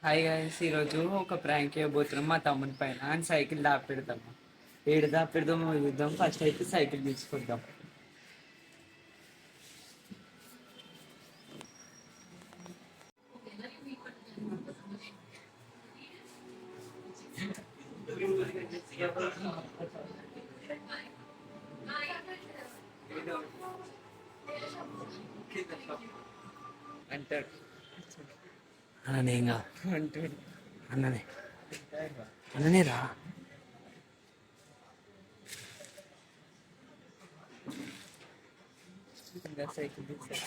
Hi guys, ఈరోజు ఒక prank చేయబోతున్నాం మా తమ్ముని పైన. అని సైకిల్ దాపెడతాము. ఏడు దాపెడదామో చూద్దాం. ఫస్ట్ అయితే సైకిల్ తీసుకుందాం. అంటాడు అన్ననే ఇంకా అంటాడు అన్ననే అన్ననే రా. ఇంకా సైకిల్ తీసా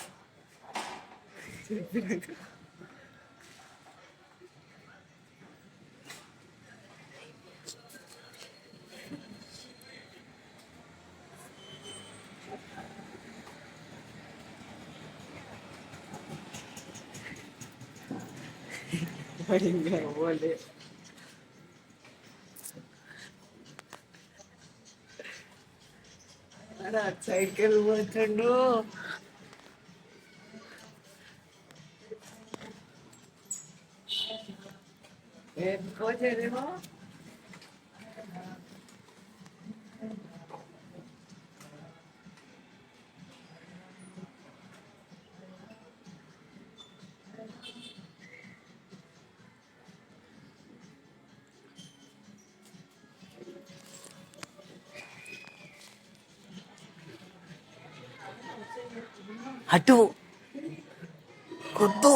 ఇంకా పోలే. సైకిల్ పోతుండు. పోతేనేమో అటు కొద్దు.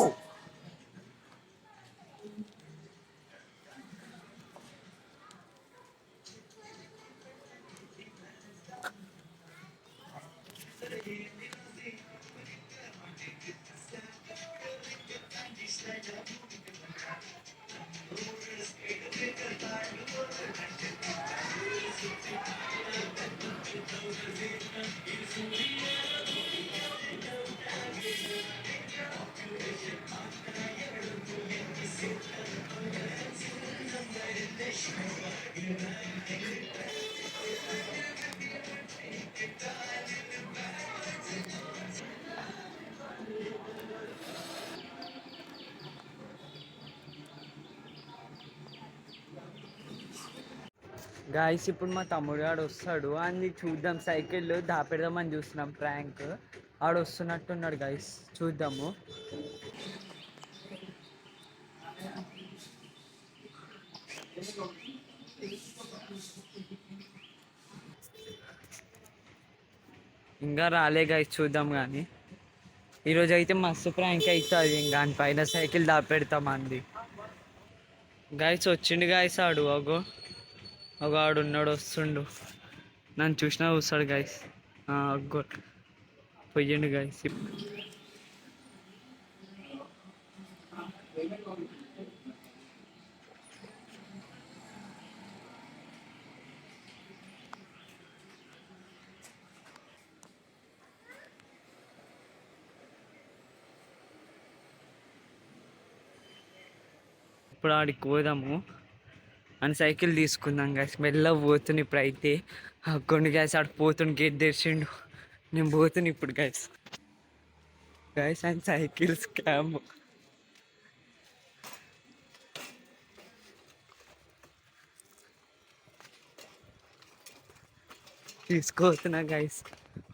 గాయస్, ఇప్పుడు మా తమ్ముడు ఆడు వస్తాడు. అని చూద్దాం. సైకిల్ దాపెడదామని చూస్తున్నాం. ప్రాంక్ ఆడు వస్తున్నట్టున్నాడు గాయస్, చూద్దాము. ఇంకా రాలే గాయస్, చూద్దాం. కానీ ఈరోజు అయితే మస్తు ప్రాంక్ అవుతుంది. ఇంకా దాని పైన సైకిల్ దాపెడతామంది. గాయస్ వచ్చిండు గాయస్ ఆడు. అగో అగో ఆడున్నాడు, వస్తుండు. నన్ను చూసినా చూస్తాడు గాయస్. అగ్గో పోయిండు గాయస్. ఇప్పుడు ఆడికి పోదాము అని సైకిల్ తీసుకుందాం గాయస్. మెల్లగా పోతుంది ఇప్పుడైతే. కొన్ని గాయస్ ఆడు పోతుండు, గేట్ తెరిచిండు. నేను పోతున్నా ఇప్పుడు guys. Guys and cycle scam. తీసుకోతున్నా గాయస్.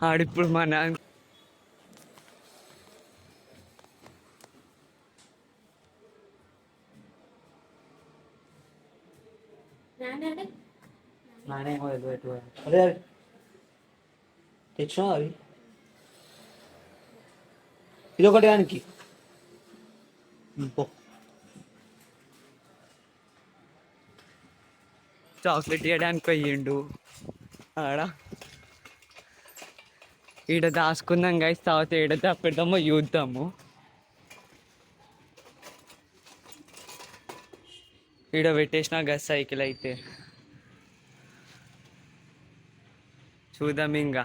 ఆడిప్పుడు మా నాన్న అదే తెచ్చినా అవి ఇది ఒకటి దానికి చాక్లెట్ ఇవ్వడానికి పోయిండు ఆడ. ఈడ దాసుకుందాం గాయస్. తర్వాత ఈడ దాపెడదామో చూద్దాము. ఈడ పెట్టేసిన గస్ సైకిల్ అయితే చూద్దాం ఇంకా.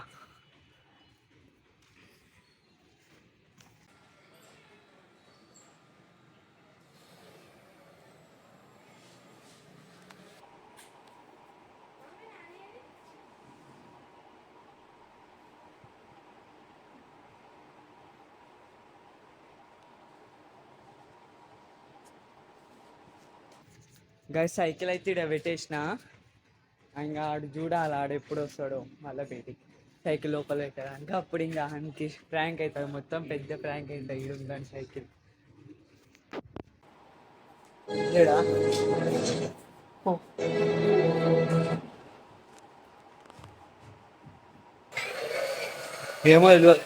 గైస్ సైకిల్ అయితే ఇక్కడ పెట్టేసిన, ఇంకా ఆడు చూడాలి ఆడు ఎప్పుడు వస్తాడో మళ్ళీ బయటికి సైకిల్ లోపల పెట్టడానికి. అప్పుడు ఇంకా ఆయనకి ప్రాంక్ అవుతుంది, మొత్తం పెద్ద ప్రాంక్ అవుతుంది ఇక్కడ ఉందని సైకిల్. లేడా ఏమో తెలియదు.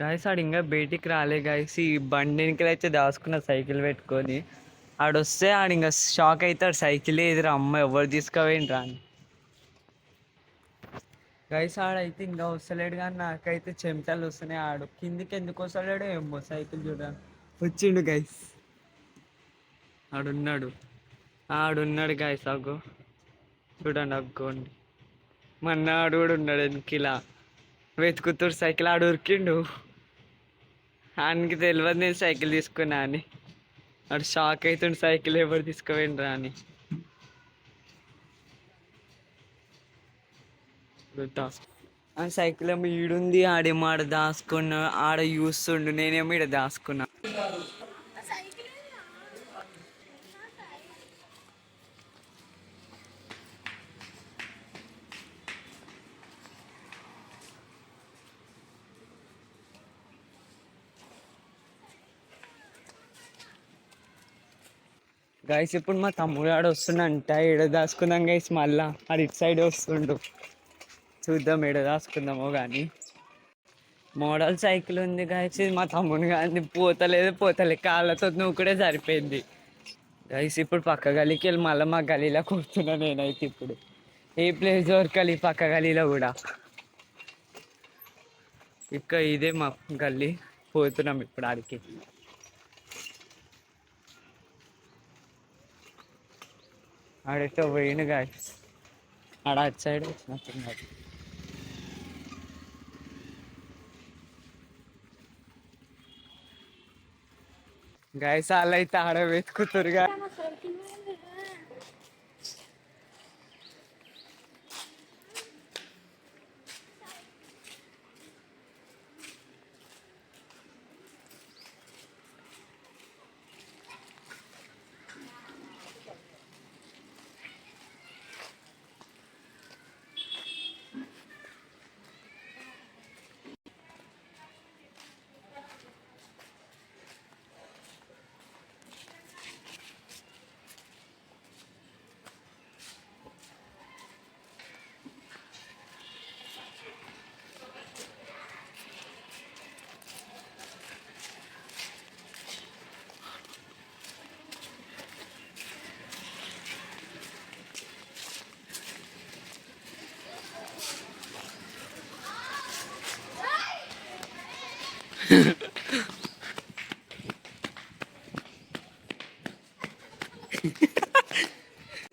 గాయస్ ఆడు ఇంకా బయటికి రాలే గాయస్. ఈ బండి అయితే దాచుకున్న సైకిల్ పెట్టుకొని, ఆడొస్తే ఆడు ఇంకా షాక్ అవుతాడు, సైకిల్ ఎదురు అమ్మ ఎవరు తీసుకుపోయిండ్రా అని. గైస్ ఆడైతే ఇంకా వస్తలేడు, కానీ నాకైతే చెమటలు వస్తున్నాయి. ఆడు కిందికి ఎందుకు వస్తలేడు ఏమో, సైకిల్ చూడడానికి వచ్చిండు గైస్. ఆడున్నాడు గైస్, అగ్గో చూడండి అగ్గోండి. మొన్న ఆడు కూడా ఉన్నాడు వెనకిలా వెతుకుతాడు సైకిల్. ఆడు ఉరికిండు, ఆయనకి తెలియదు నేను సైకిల్ తీసుకున్నా అని. ఆడు షాక్ అవుతుండు, సైకిల్ ఎవరు తీసుకుపోయిండ్రా అని. ఆ సైకిల్ ఏమో ఈడుంది, ఆడేమో ఆడ దాచుకున్నా, ఆడ చూస్తుండు, నేనేమో ఈడ దాచుకున్నా. గైస్ ఇప్పుడు మా తమ్ముడు ఆడ వస్తుండంట, ఎడ దాచుకుందాం గైస్. మళ్ళా ఆడు ఇటు సైడ్ వస్తుండు, చూద్దాం ఎడ దాచుకుందామో కానీ. మోడల్ సైకిల్ ఉంది గైస్, మా తమ్ముడు కానీ పోతలే కాళ్ళతో నువ్వు కూడా సరిపోయింది గైస్. ఇప్పుడు పక్క గలీకి వెళ్ళి మళ్ళీ మా గలీలో కూర్చున్నా నేనైతే. ఇప్పుడు ఏ ప్లేస్ దొరకాలి పక్క గలీలో కూడా. ఇదే మా గల్లీ, పోతున్నాం ఇప్పుడు ఆడికి. ఆడెట్టో పోయిండు గైస్, ఆడ అటు సైడ్ వచ్చినట్టున్నాడు. గైస్ వాళ్ళు అయితే ఆడ వెతుకుతురుగా.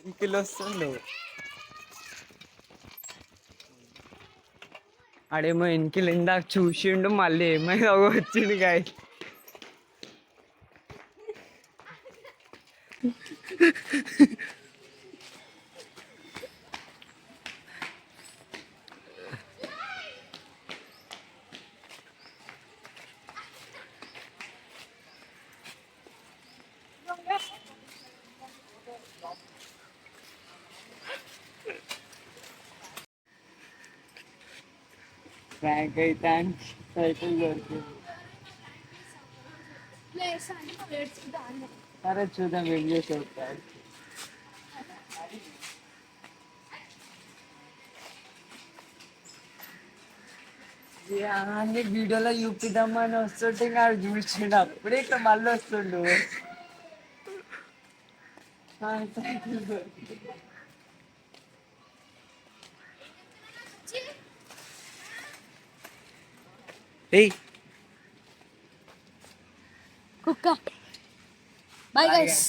ఇంకిల్ వస్తుండు, ఆడేమో ఇంకిల్ ఇందాక చూసిండు, మళ్ళీ ఏమైనా వచ్చిండు గాయ. ప్రాంక్ అయితే సైకిల్ దొరికింది. సరే చూద్దాం ఏం చేసి వస్తాడు. అన్ని వీడియోలో చూపిద్దామని వస్తుంటే ఇంకా చూసిండు, అప్పుడే ఇక్కడ మళ్ళీ వస్తుండు. సైకిల్ దొరికింది. కుక్క. Bye guys.